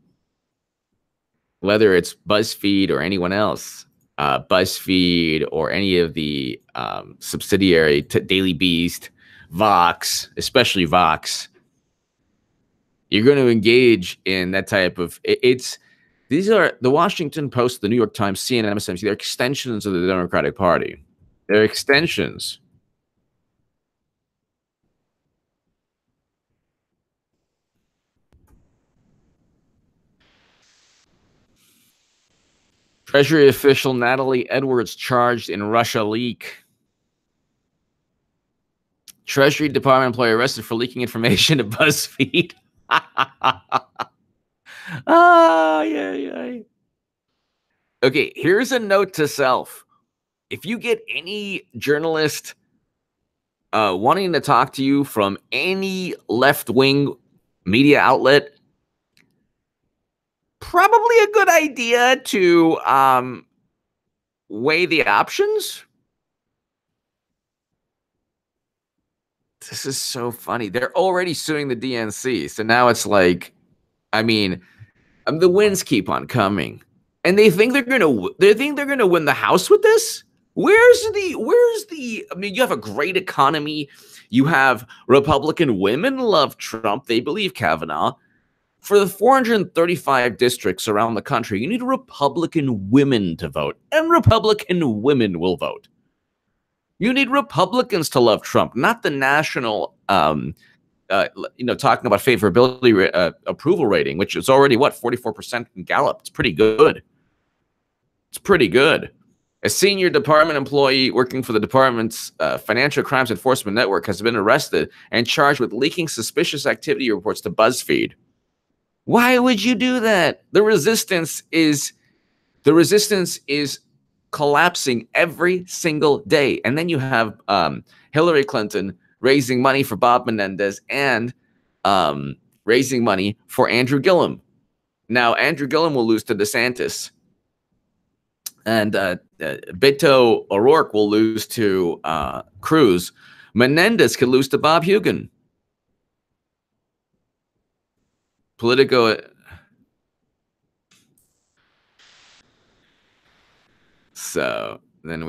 whether it's BuzzFeed or anyone else, BuzzFeed or any of the subsidiary to Daily Beast, Vox, especially Vox, you're going to engage in that type of these are the Washington Post, the New York Times, CNN, MSNBC. They're extensions of the Democratic Party. They're extensions. Treasury official Natalie Edwards charged in Russia leak. Treasury Department employee arrested for leaking information to BuzzFeed. Yeah. Okay, here's a note to self. If you get any journalist wanting to talk to you from any left-wing media outlet, probably a good idea to weigh the options. This is so funny. They're already suing the DNC. So now it's like, I mean, the wins keep on coming. And they think they're gonna win the House with this? Where's the I mean, you have a great economy. You have Republican women love Trump. They believe Kavanaugh. For the 435 districts around the country, you need Republican women to vote, and Republican women will vote. You need Republicans to love Trump, not the national, talking about favorability approval rating, which is already, 44% in Gallup. It's pretty good. It's pretty good. A senior department employee working for the department's Financial Crimes Enforcement Network has been arrested and charged with leaking suspicious activity reports to BuzzFeed. Why would you do that? The resistance is collapsing every single day. And then you have Hillary Clinton raising money for Bob Menendez and raising money for Andrew Gillum. Now, Andrew Gillum will lose to DeSantis. And Beto O'Rourke will lose to Cruz. Menendez could lose to Bob Hugin. Politico. So then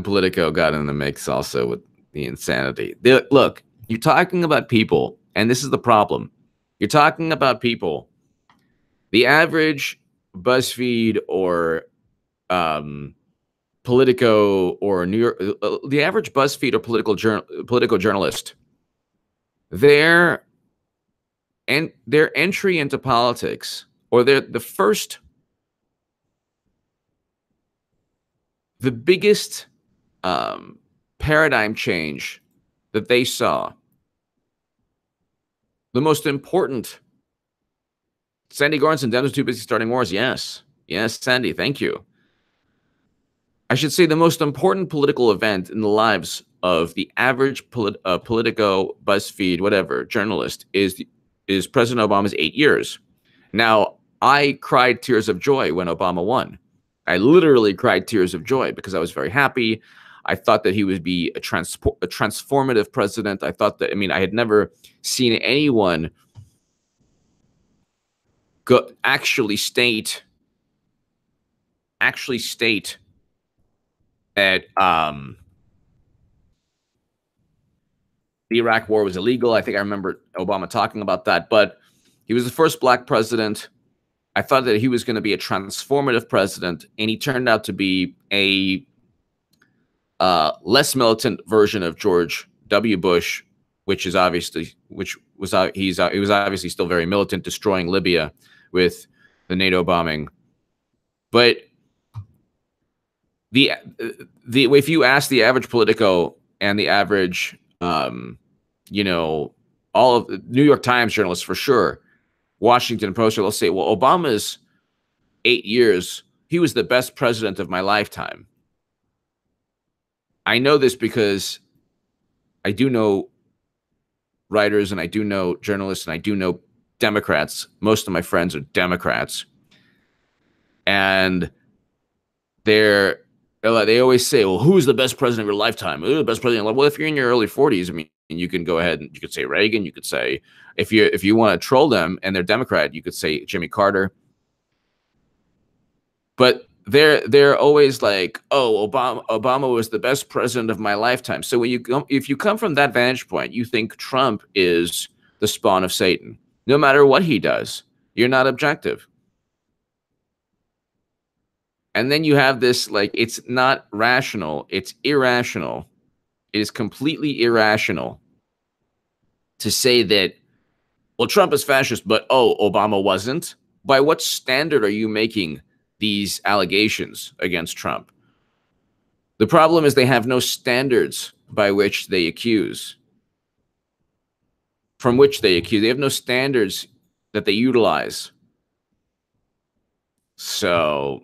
Politico got in the mix also with the insanity. Look, you're talking about people, and this is the problem. You're talking about people. The average BuzzFeed or Politico or New York, the average BuzzFeed or political journalist, their entry into politics, or the biggest paradigm change that they saw, the most important. Sandy Garnson, Denver's too busy starting wars. Yes, Sandy, thank you. I should say the most important political event in the lives of the average Politico, BuzzFeed, whatever journalist is President Obama's 8 years. Now, I cried tears of joy when Obama won. I literally cried tears of joy because I was very happy. I thought that he would be a transformative president. I thought that, I had never seen anyone actually state that the Iraq war was illegal. I think I remember Obama talking about that, but he was the first black president. I thought that he was going to be a transformative president, and he turned out to be a less militant version of George W. Bush, he was obviously still very militant, destroying Libya with the NATO bombing. But if you ask the average Politico and the average, all of the New York Times journalists for sure, Washington Post, they'll say, well, Obama's 8 years, he was the best president of my lifetime. I know this because I do know writers, and I do know journalists, and I do know Democrats. Most of my friends are Democrats. And they always say, well, who's the best president of your lifetime? Who's the best president? Well, if you're in your early 40s, you can go ahead and you could say Reagan. You could say, if you want to troll them and they're Democrat, you could say Jimmy Carter. But they're always like, oh, Obama was the best president of my lifetime. So if you come from that vantage point, you think Trump is the spawn of Satan. No matter what he does, you're not objective. And then you have this, like, it's not rational, it's irrational. It is completely irrational to say that, well, Trump is fascist, but Obama wasn't. By what standard are you making these allegations against Trump? The problem is they have no standards by which they accuse, from which they accuse. They have no standards that they utilize. So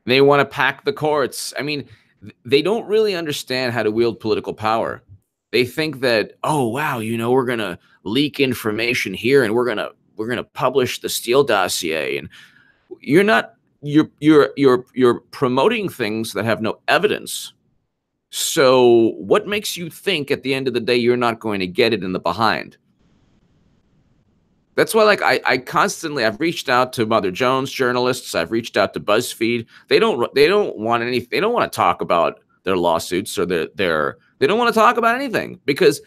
they want to pack the courts. I mean, they don't really understand how to wield political power. They think that, oh wow, we're gonna leak information here, and we're gonna publish the Steele dossier, and you're promoting things that have no evidence. So what makes you think at the end of the day you're not going to get it in the behind? That's why, like, I constantly, I've reached out to Mother Jones journalists. I've reached out to BuzzFeed. They don't want they don't want to talk about their lawsuits or they don't want to talk about anything, because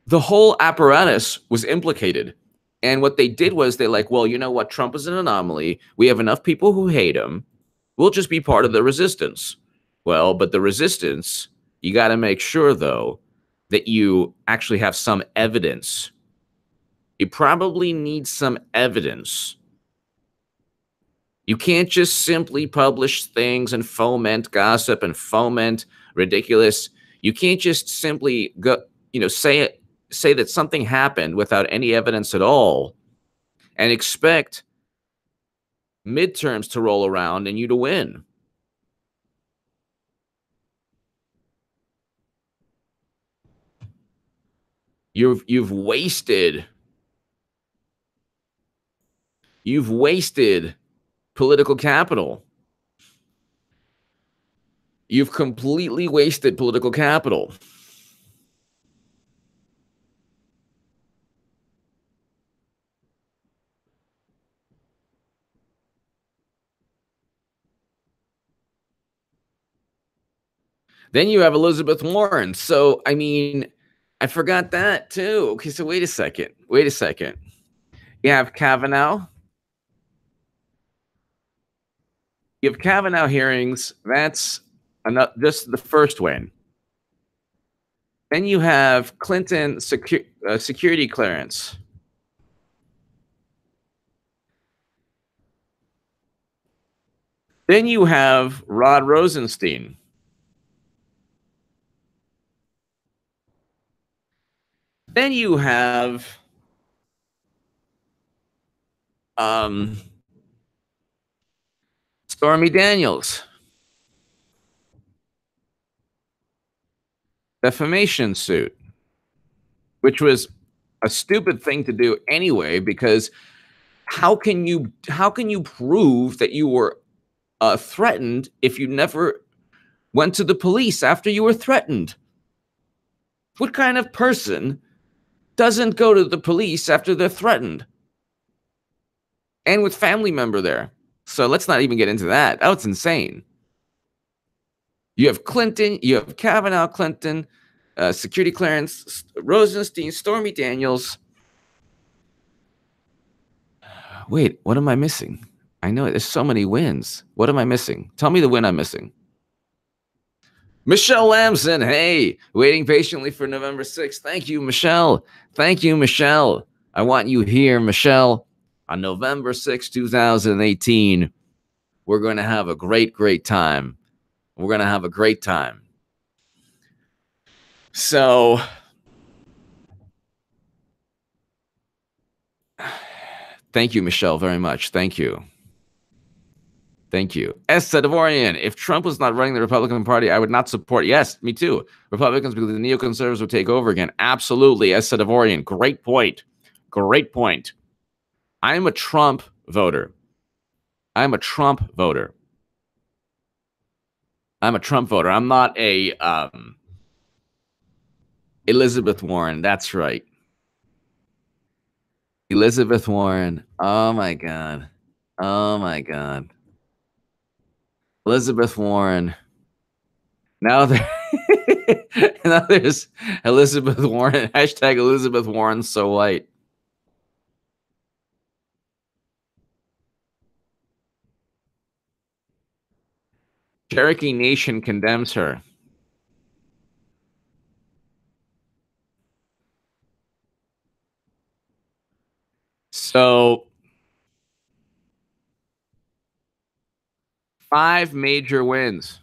the whole apparatus was implicated. And what they did was they're like, well, you know what? Trump is an anomaly. We have enough people who hate him. We'll just be part of the resistance. Well, but the resistance, you got to make sure, though, that you actually have some evidence. You probably need some evidence. You can't just simply publish things and foment gossip and foment ridiculous. You can't just simply go, say that something happened without any evidence at all and expect midterms to roll around and you to win. You've wasted political capital. You've completely wasted political capital. Then you have Elizabeth Warren. So, I mean, I forgot that too. Okay, so wait a second. You have Kavanaugh. You have Kavanaugh hearings. That's just the first win. Then you have Clinton security clearance. Then you have Rod Rosenstein. Then you have Stormy Daniels. Defamation suit, which was a stupid thing to do anyway, because how can you prove that you were threatened if you never went to the police after you were threatened? What kind of person doesn't go to the police after they're threatened? And with family member there. So let's not even get into that. Oh, it's insane. You have Clinton, you have Kavanaugh, Clinton, security clearance, Rosenstein, Stormy Daniels. Wait, what am I missing? I know there's so many wins. What am I missing? Tell me the win I'm missing. Michelle Lamson, hey, waiting patiently for November 6th. Thank you, Michelle. Thank you, Michelle. I want you here, Michelle, on November 6th, 2018. We're going to have a great, great time. We're going to have a great time. So, thank you, Michelle, very much. Thank you. Thank you. S. Sadovorian, if Trump was not running the Republican Party, I would not support. Yes, me too. Republicans, because the neoconservatives would take over again. Absolutely. S. Sadovorian, great point. Great point. I'm a Trump voter. I'm a Trump voter. I'm not a Elizabeth Warren. That's right. Elizabeth Warren. Oh my God. Oh my God. Elizabeth Warren. Now there, now there's Elizabeth Warren. Hashtag Elizabeth Warren so white. Cherokee Nation condemns her. So five major wins.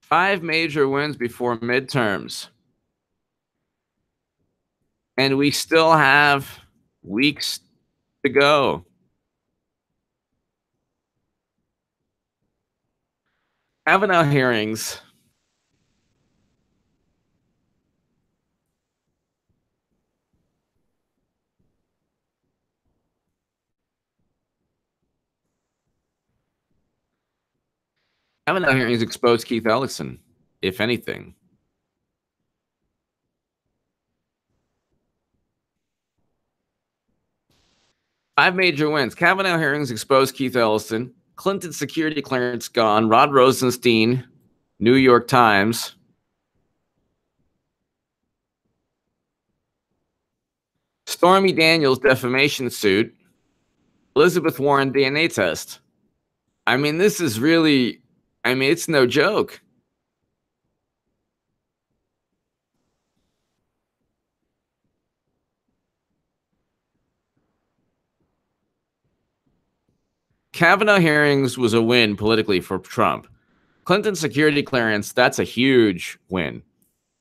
Five major wins before midterms. And we still have weeks to go. Kavanaugh hearings. Kavanaugh hearings exposed Keith Ellison, if anything. Five major wins. Kavanaugh hearings exposed Keith Ellison. Clinton security clearance gone. Rod Rosenstein, New York Times. Stormy Daniels defamation suit. Elizabeth Warren DNA test. I mean, this is really, I mean, it's no joke. Kavanaugh hearings was a win politically for Trump. Clinton security clearance, that's a huge win.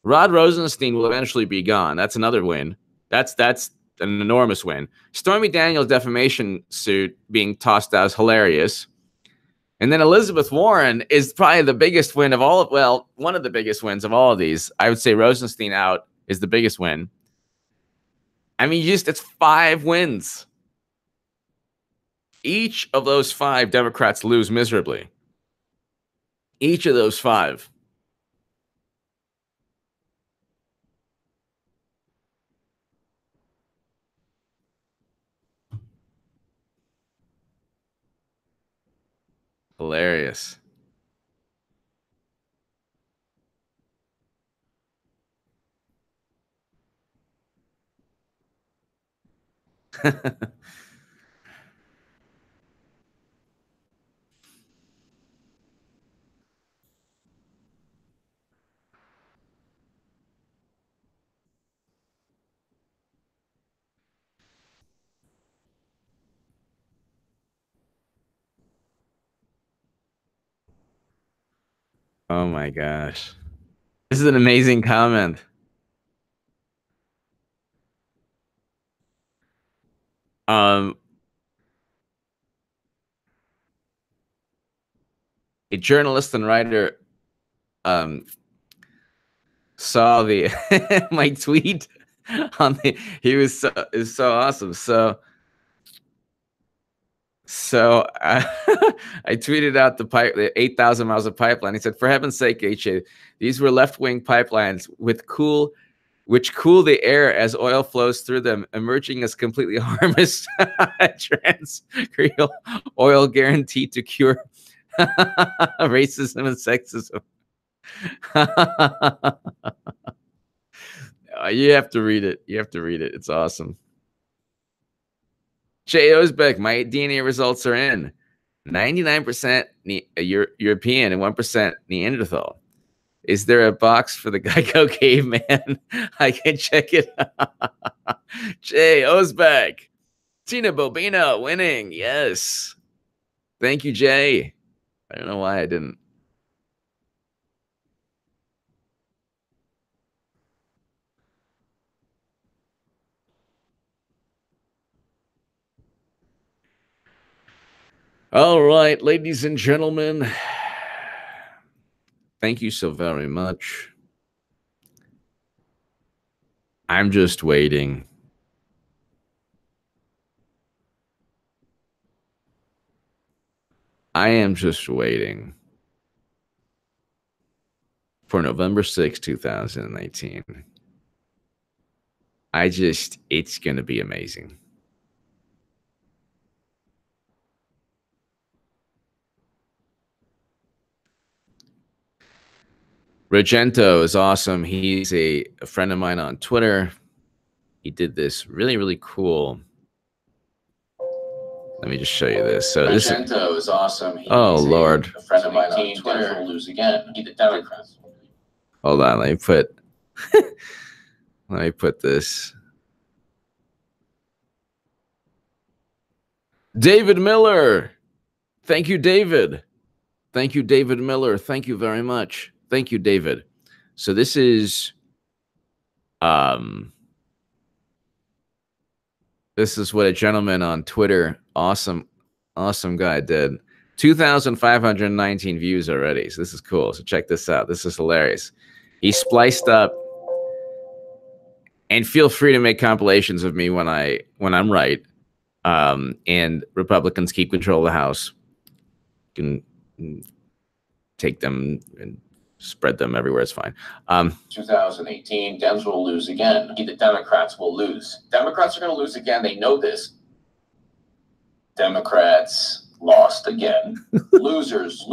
Rod Rosenstein will eventually be gone. That's another win. That's an enormous win. Stormy Daniels' defamation suit being tossed out is hilarious. And then Elizabeth Warren is probably the biggest win of all. Well, one of the biggest wins of all of these. I would say Rosenstein out is the biggest win. I mean, it's five wins. Each of those five Democrats lose miserably. Each of those five. Hilarious. Oh my gosh. This is an amazing comment. Um, a journalist and writer saw the my tweet on the he was so is so awesome. So I tweeted out the 8,000 miles of pipeline. He said, "For heaven's sake, HA, these were left-wing pipelines which cool the air as oil flows through them, emerging as completely harmless transcranial oil guaranteed to cure racism and sexism." You have to read it. You have to read it. It's awesome. Jay Osbeck, my DNA results are in. 99% European and 1% Neanderthal. Is there a box for the Geico caveman? I can check it out. Jay Osbeck. Tina Bobina winning. Yes. Thank you, Jay. I don't know why I didn't. All right, ladies and gentlemen. Thank you so very much. I'm just waiting. I am just waiting for November 6th, 2019. it's going to be amazing. Regento is awesome. He's a friend of mine on Twitter. He did this really, really cool. Let me just show you this. So Regento is awesome. He's Lord. A friend of mine on Twitter will lose again. He the Democrats. Hold on, let me put this. David Miller. Thank you, David. Thank you, David Miller. Thank you very much. Thank you, David. So this is what a gentleman on Twitter, awesome guy, did. 2,519 views already. So this is cool. So check this out. This is hilarious. He spliced up, and feel free to make compilations of me when I'm right. And Republicans keep control of the House. You can take them and spread them everywhere. It's fine. 2018, Dems will lose again. The Democrats will lose. Democrats are going to lose again. They know this. Democrats lost again. Losers.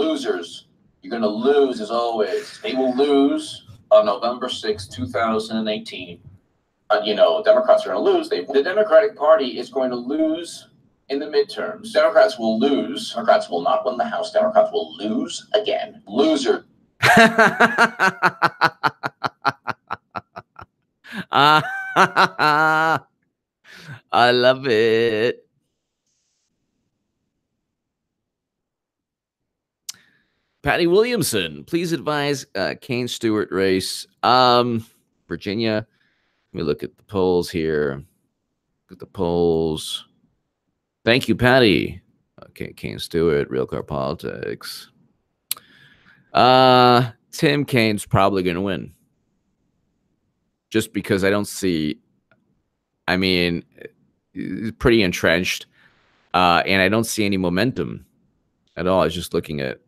You're going to lose as always. They will lose on November 6, 2018. Democrats are going to lose. The Democratic Party is going to lose in the midterms. Democrats will lose. Democrats will not win the House. Democrats will lose again. Loser. I love it. Patty Williamson, please advise Kane Stewart race. Virginia. Let me look at the polls here. Look at the polls. Thank you, Patty. Okay, Kane Stewart, Real Car Politics. Tim Kaine's probably going to win. Just because I don't see, he's pretty entrenched, and I don't see any momentum at all. I was just looking at.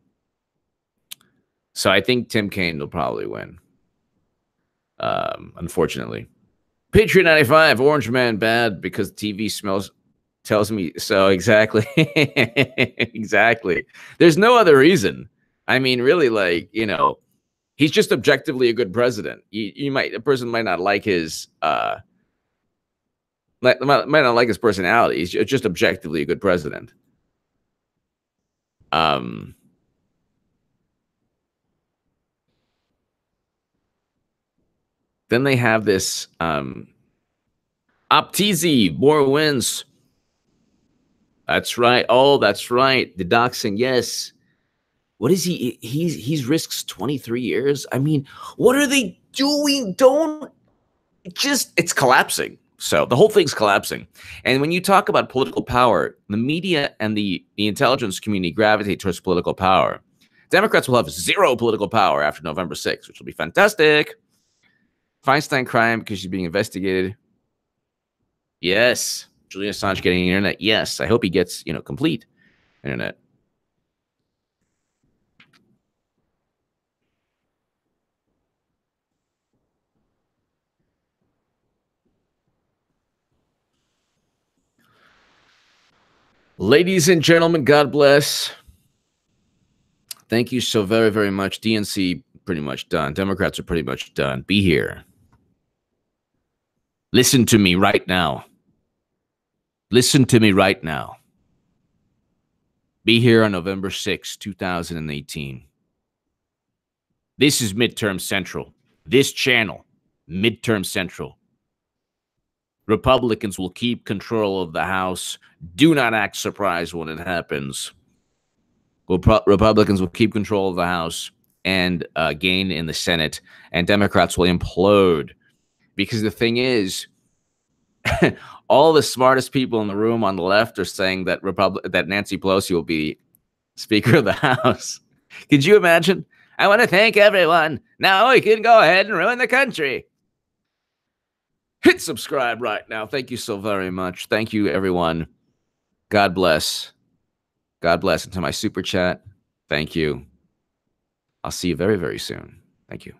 So I think Tim Kaine will probably win. Unfortunately. Patriot 95, Orange Man bad because TV tells me so. Exactly. Exactly. There's no other reason. Really, he's just objectively a good president. A person might not like his might not like his personality. He's just objectively a good president. Then they have this Optizi, more wins. That's right. Oh, that's right. The doxing, yes. What is he? He's risks 23 years. What are they doing? It's collapsing. So the whole thing's collapsing. And when you talk about political power, the media and the intelligence community gravitate towards political power. Democrats will have zero political power after November 6th, which will be fantastic. Feinstein crime because she's being investigated. Yes. Julian Assange getting internet. Yes. I hope he gets, complete internet. Ladies and gentlemen, God bless. Thank you so very, very much. DNC pretty much done. Democrats are pretty much done. Be here. Listen to me right now. Listen to me right now. Be here on November 6, 2018. This is Midterm Central. This channel, Midterm Central. Republicans will keep control of the House. Do not act surprised when it happens. Republicans will keep control of the House and gain in the Senate, and Democrats will implode. Because the thing is, all the smartest people in the room on the left are saying that that Nancy Pelosi will be Speaker of the House. Could you imagine? I want to thank everyone. Now we can go ahead and ruin the country. Hit subscribe right now. Thank you so very much. Thank you, everyone. God bless. God bless. And to my super chat, thank you. I'll see you very, very soon. Thank you.